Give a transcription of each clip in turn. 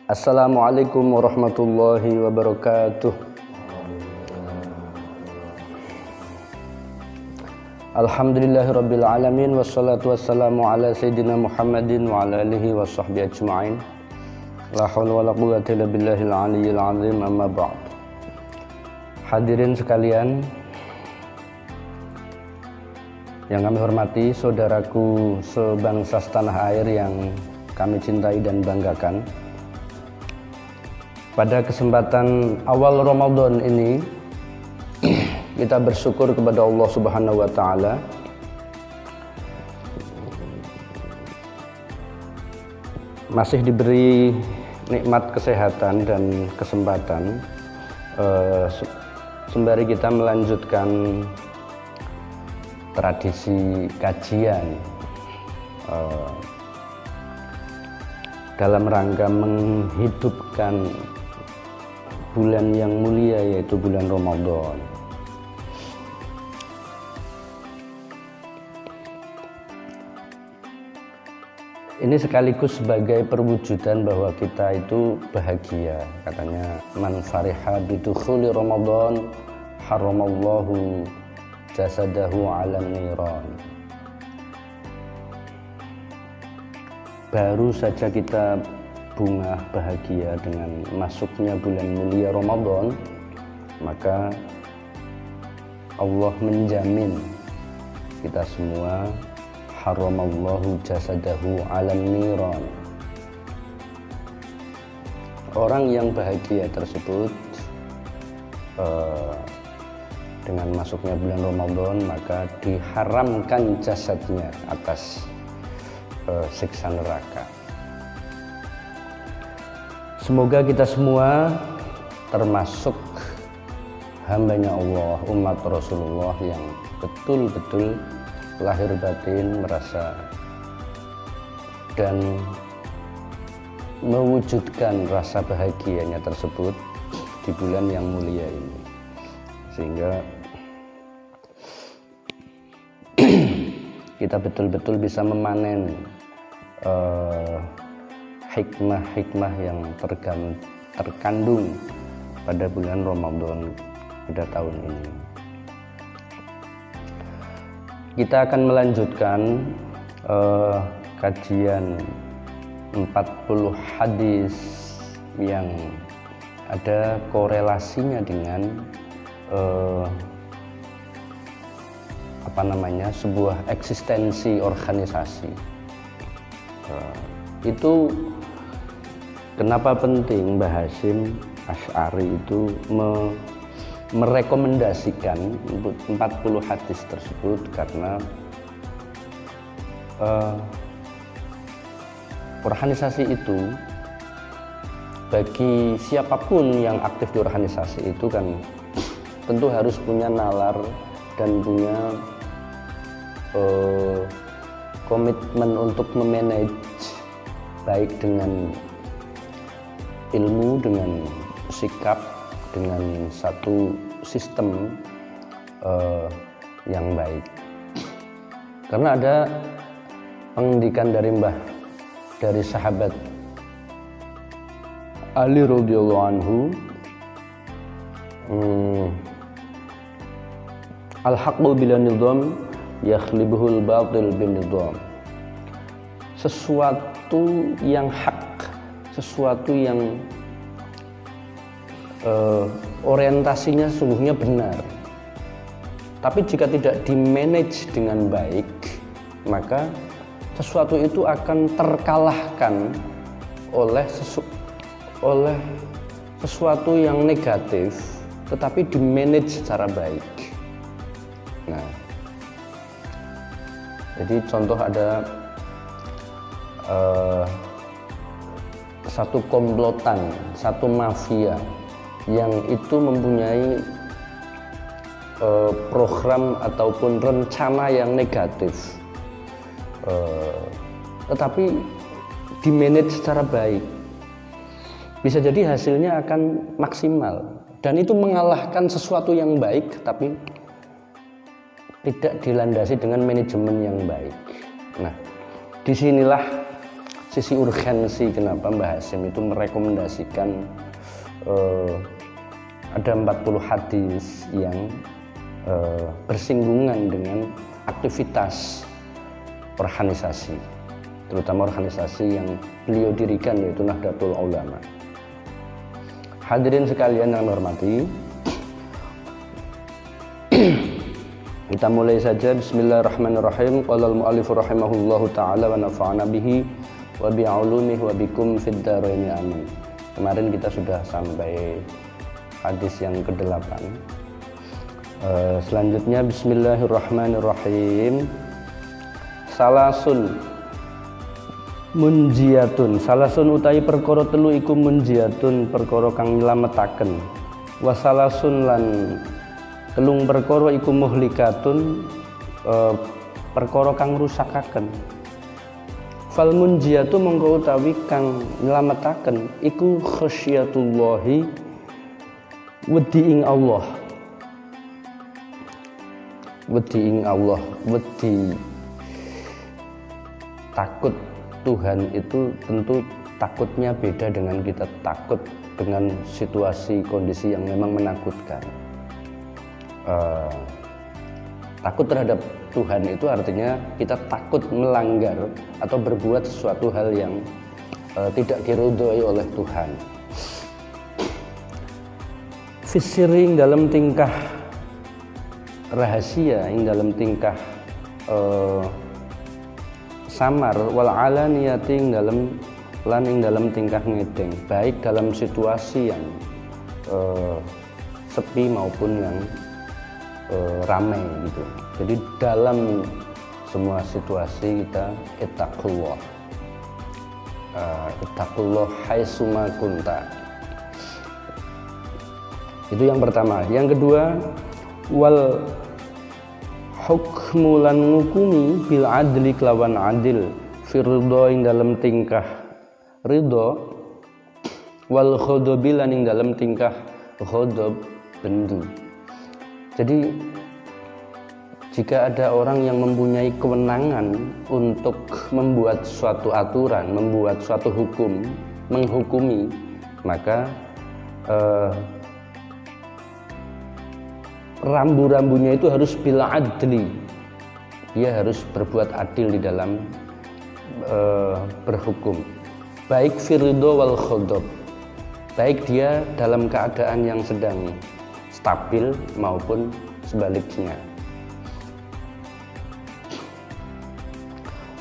Assalamualaikum warahmatullahi wabarakatuh. Alhamdulillahirabbil alamin wassalatu wassalamu ala sayyidina Muhammadin wa ala alihi washabbihi ajmain. La haula wala quwwata illa billahil aliyyil azim, amma ba'd. Hadirin sekalian yang kami hormati, saudaraku sebangsa setanah air yang kami cintai dan banggakan. Pada kesempatan awal Ramadan ini kita bersyukur kepada Allah Subhanahu wa taala masih diberi nikmat kesehatan dan kesempatan sembari kita melanjutkan tradisi kajian dalam rangka menghidupkan bulan yang mulia, yaitu bulan Ramadan. Ini sekaligus sebagai perwujudan bahwa kita itu bahagia. Katanya, man fariha bidukhuli Ramadan haramallahu jasadahu 'alan niran. Baru saja kita bunga bahagia dengan masuknya bulan mulia Ramadan, maka Allah menjamin kita semua haramallahu jasadahu 'alan niran. Orang yang bahagia tersebut dengan masuknya bulan Ramadan, maka diharamkan jasadnya atas siksa neraka. Semoga kita semua termasuk hambanya Allah, umat Rasulullah yang betul-betul lahir batin merasa dan mewujudkan rasa bahagianya tersebut di bulan yang mulia ini, sehingga kita betul-betul bisa memanen hikmah-hikmah yang terkandung pada bulan Ramadan pada tahun ini. Kita akan melanjutkan kajian 40 hadis yang ada korelasinya dengan sebuah eksistensi organisasi. Itu kenapa penting Mbah Hasyim Asy'ari itu merekomendasikan 40 hadis tersebut, karena organisasi itu, bagi siapapun yang aktif di organisasi itu kan tentu harus punya nalar dan punya komitmen untuk memanage, baik dengan ilmu, dengan sikap, dengan satu sistem yang baik. Karena ada pengendikan dari sahabat Ali radhiyallahu anhu, al-haqqu bila nizam yakhlibuhul batil bin nizam. Sesuatu yang hak, sesuatu yang orientasinya sungguhnya benar, tapi jika tidak dimanage dengan baik, maka sesuatu itu akan terkalahkan oleh sesuatu yang negatif, tetapi dimanage secara baik. Nah, jadi contoh ada satu komplotan, satu mafia yang itu mempunyai program ataupun rencana yang negatif, tetapi dimanage secara baik, bisa jadi hasilnya akan maksimal, dan itu mengalahkan sesuatu yang baik tapi tidak dilandasi dengan manajemen yang baik. Nah, disinilah sisi urgensi kenapa Mbah Hasyim itu merekomendasikan ada 40 hadis yang bersinggungan dengan aktivitas organisasi, terutama organisasi yang beliau dirikan yaitu Nahdlatul Ulama. Hadirin sekalian yang hormati, kita mulai saja. Bismillahirrahmanirrahim. Qala al-mu'allif rahimahullahu taala wa nafa'ana bihi wa bi'ulumihi wa bikum fid dharain amin. Kemarin kita sudah sampai hadis yang ke-8. Selanjutnya bismillahirrahmanirrahim. Salasun munjiatun. Salasun utawi perkara telu iku munjiatun, perkara kang nylametaken. Wa salasun lan telung perkara iku muhlikatun, perkara kang rusakaken. Fal munjiatu mongko utawi kang nylametaken iku khasyatullahi, wedi ing Allah. Wedi ing Allah, wedi takut Tuhan itu tentu takutnya beda dengan kita takut dengan situasi kondisi yang memang menakutkan. Takut terhadap Tuhan itu artinya kita takut melanggar atau berbuat sesuatu hal yang tidak diridhoi oleh Tuhan. Fisiring dalam tingkah rahasia, ing dalam tingkah samar, wal alaniyati ing dalam tingkah ngedeng, baik dalam situasi yang sepi maupun yang ramai gitu. Jadi dalam semua situasi kita ittaqullah, ittaqullah haitsuma kunta. Itu yang pertama. Yang kedua, wal hukmu lan ngukumi bil adli kelawan adil, firdo ing dalam tingkah ridho, wal khodobi lan ing dalam tingkah khodob, bendu. Jadi jika ada orang yang mempunyai kewenangan untuk membuat suatu aturan, membuat suatu hukum, menghukumi, maka rambu-rambunya itu harus bila adli. Dia harus berbuat adil di dalam berhukum, baik firdo wal khodob, baik dia dalam keadaan yang sedang stabil maupun sebaliknya.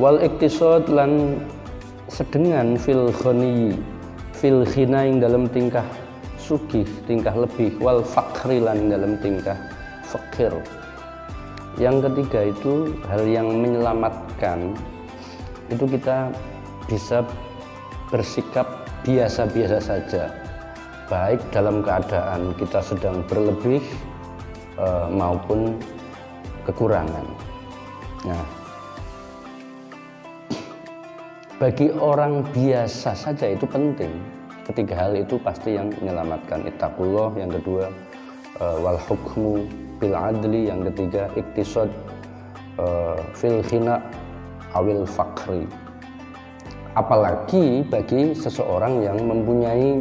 Wal iktisad lan sedengan fil khani, fil khina ing dalam tingkah sugih, tingkah lebih, wal fakri lan dalam tingkah fakir. Yang ketiga itu hal yang menyelamatkan, itu kita bisa bersikap biasa-biasa saja, baik dalam keadaan kita sedang berlebih maupun kekurangan. Nah, bagi orang biasa saja itu penting. Ketiga hal itu pasti yang menyelamatkan. Ittaqullah, yang kedua wal hukmu bil adli, yang ketiga iktisad fil khina awil fakri. Apalagi bagi seseorang yang mempunyai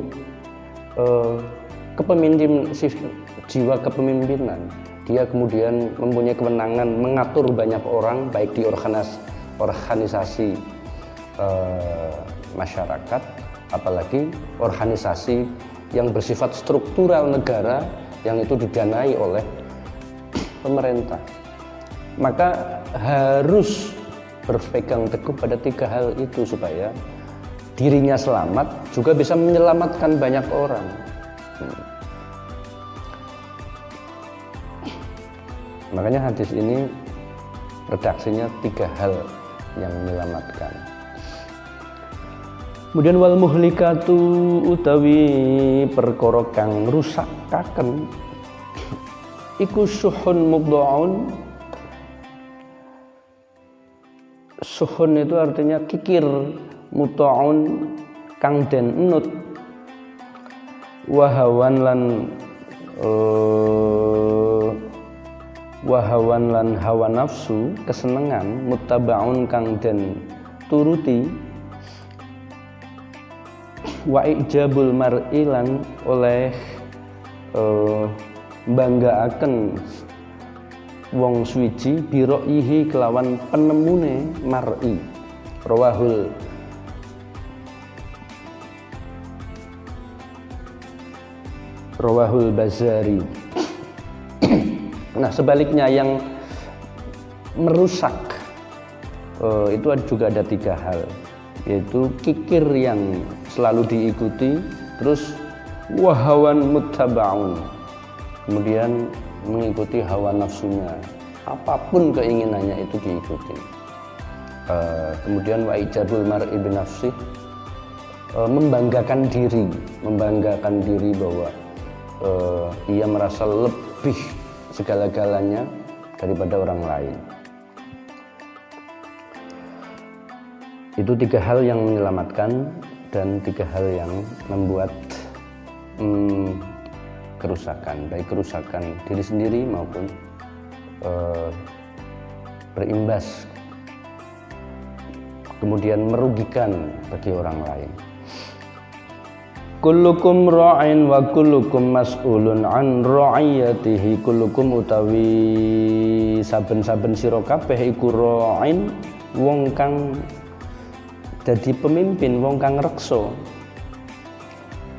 jiwa kepemimpinan, dia kemudian mempunyai kewenangan mengatur banyak orang, baik di organisasi masyarakat, apalagi organisasi yang bersifat struktural negara yang itu didanai oleh pemerintah. Maka harus berpegang teguh pada tiga hal itu supaya dirinya selamat, juga bisa menyelamatkan banyak orang. Makanya hadis ini redaksinya tiga hal yang menyelamatkan. Kemudian wal muhlikatu utawi perkara kang rusakaken iku suhun mubda'un. Suhun itu artinya kikir, muta'un kang den enut, wahawan lan hawa nafsu kesenengan, mutaba'un kang den turuti, wa ijabul mar'i lan oleh banggaaken wong suwiji biroihi kelawan penemune mar'i. Rawahul Bazari. Nah, sebaliknya yang merusak itu juga ada 3 hal, yaitu kikir yang selalu diikuti, terus wahawan muttaba'un, kemudian mengikuti hawa nafsunya, apapun keinginannya itu diikuti. Kemudian wa ijabul mar'i binafsih, membanggakan diri bahwa ia merasa lebih segala-galanya daripada orang lain. Itu 3 hal yang menyelamatkan dan 3 hal yang membuat kerusakan, baik kerusakan diri sendiri maupun berimbas kemudian merugikan bagi orang lain. Kullukum ra'in wa kullukum mas'ulun an ra'iyatihi. Kullukum utawi saben-saben sira kabeh iku ra'in, wong kang dadi pemimpin, wong kang reksa.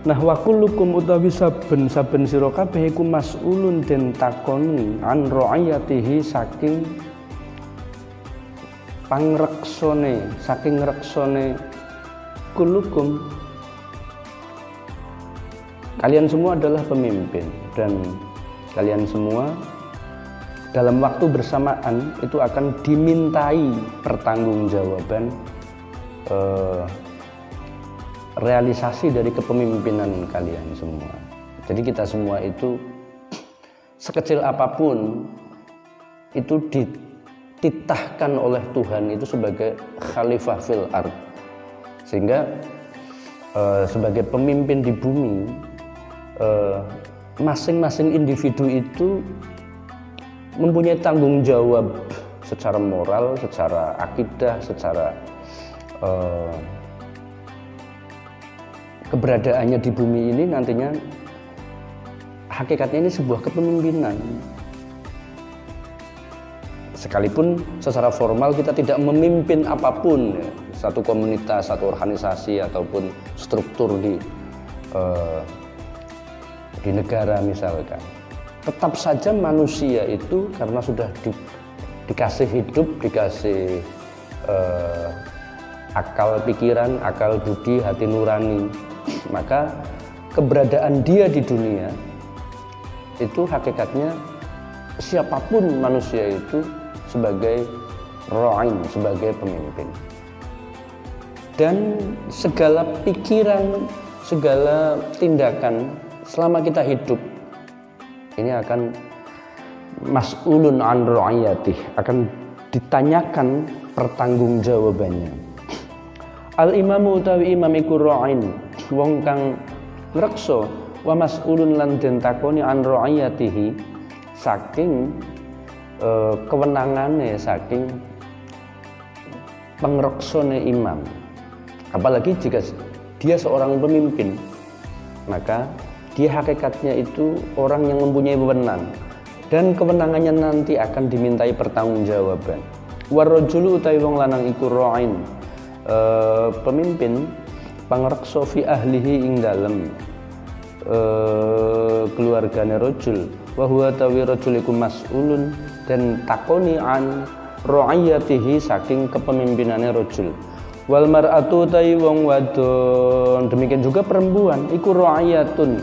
Nah, wa kullukum utawi saben-saben sira kabeh iku mas'ulun den takoni an ra'iyatihi saking pangreksone, saking reksone kullukum. Kalian semua adalah pemimpin dan kalian semua dalam waktu bersamaan itu akan dimintai pertanggungjawaban realisasi dari kepemimpinan kalian semua. Jadi kita semua itu sekecil apapun itu dititahkan oleh Tuhan itu sebagai khalifah fil ard, sehingga sebagai pemimpin di bumi, masing-masing individu itu mempunyai tanggung jawab secara moral, secara akidah, secara keberadaannya di bumi ini nantinya hakikatnya ini sebuah kepemimpinan. Sekalipun secara formal kita tidak memimpin apapun, satu komunitas, satu organisasi ataupun struktur di negara misalkan, tetap saja manusia itu karena sudah dikasih hidup, dikasih akal pikiran, akal budi, hati nurani, maka keberadaan dia di dunia itu hakikatnya siapapun manusia itu sebagai ra'in, sebagai pemimpin. Dan segala pikiran, segala tindakan selama kita hidup ini akan mas'ulun an ra'iyatih, akan ditanyakan pertanggungjawabannya. Al-imamu utawi imam iku ra'in, wong kang ngreksa, wa mas'ulun lan den takoni an ra'iyatihi, saking kewenangane, saking pengreksone imam. Apalagi jika dia seorang pemimpin, maka dia hakikatnya itu orang yang mempunyai wewenang, dan kewenangannya nanti akan dimintai pertanggungjawaban. Warrajulu utawi wong lanang iku ra'in, pemimpin pangreksa fi ahlihi ing dalem keluargane rajul, wa huwa tawi rajul iku mas'ulun dan takoni an ra'iyatihi saking kepemimpinane rajul. Wal mar'atu utawi wong wadon, demikian juga perempuan iku ra'iyatun,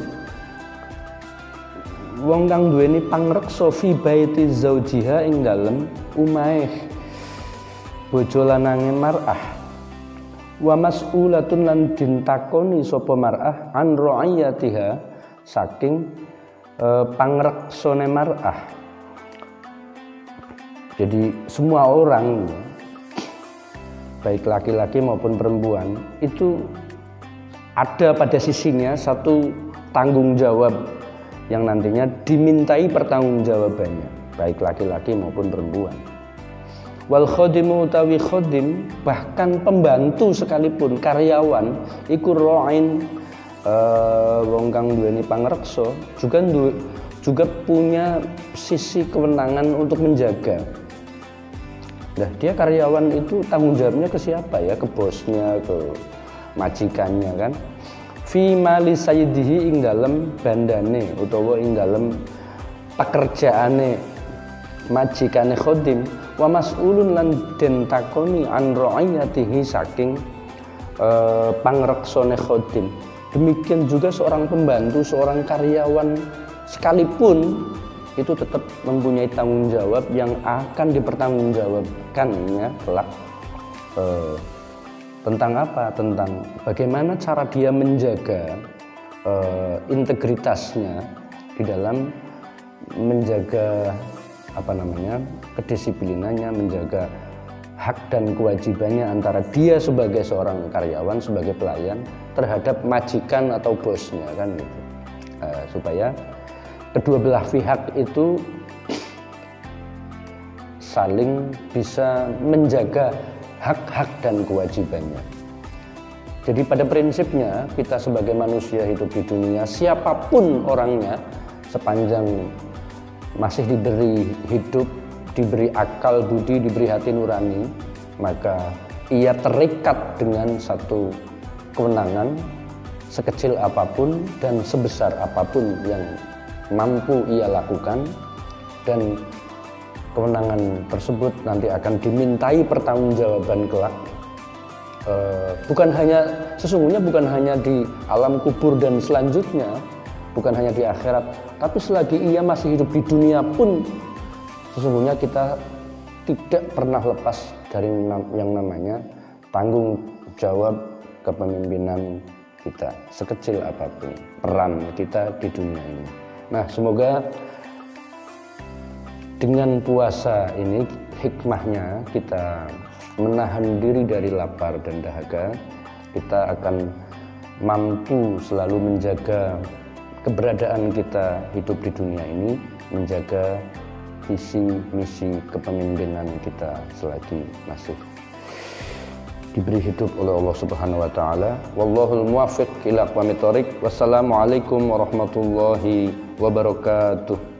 wong kang duweni pangreksa fi baiti zaujiha ing dalem umahe bojo lanange mar'ah. Wa mas'ulatun lan dintakoni sapa mar'ah an ra'iyatiha saking pangreksane mar'ah. Jadi semua orang, baik laki-laki maupun perempuan, itu ada pada sisinya satu tanggung jawab yang nantinya dimintai pertanggungjawabannya, baik laki-laki maupun perempuan. Wal khadimu utawi khadim, bahkan pembantu sekalipun, karyawan iku ra'in, wong kang duweni pangreksa juga punya sisi kewenangan untuk menjaga. Nah, dia karyawan itu tanggung jawabnya ke siapa ya? Ke bosnya, ke majikannya kan. Fi mali sayyidihi, ing dalem bandane utawa ing dalem pekerjaane majikane khadim, wa mas'ulun lan den takoni an ra'iyatihi saking pangreksane khadim. Demikian juga seorang pembantu, seorang karyawan sekalipun itu tetap mempunyai tanggung jawab yang akan dipertanggungjawabkannya kelak. Tentang apa? Tentang bagaimana cara dia menjaga integritasnya di dalam menjaga kedisiplinannya, menjaga hak dan kewajibannya antara dia sebagai seorang karyawan, sebagai pelayan terhadap majikan atau bosnya kan gitu. Supaya kedua belah pihak itu saling bisa menjaga hak-hak dan kewajibannya. Jadi pada prinsipnya kita sebagai manusia hidup di dunia, siapapun orangnya, sepanjang masih diberi hidup, diberi akal budi, diberi hati nurani, maka ia terikat dengan satu kewenangan sekecil apapun dan sebesar apapun yang mampu ia lakukan, dan kewenangan tersebut nanti akan dimintai pertanggungjawaban kelak. Sesungguhnya bukan hanya di alam kubur dan selanjutnya, bukan hanya di akhirat, tapi selagi ia masih hidup di dunia pun sesungguhnya kita tidak pernah lepas dari yang namanya tanggung jawab kepemimpinan kita, sekecil apapun peran kita di dunia ini. Nah, semoga dengan puasa ini hikmahnya kita menahan diri dari lapar dan dahaga, kita akan mampu selalu menjaga keberadaan kita hidup di dunia ini, menjaga visi misi kepemimpinan kita selagi masih diberi hidup oleh Allah Subhanahu wa taala. Wallahul muwaffiq ila aqwamit thoriq. Wassalamualaikum warahmatullahi wabarakatuh.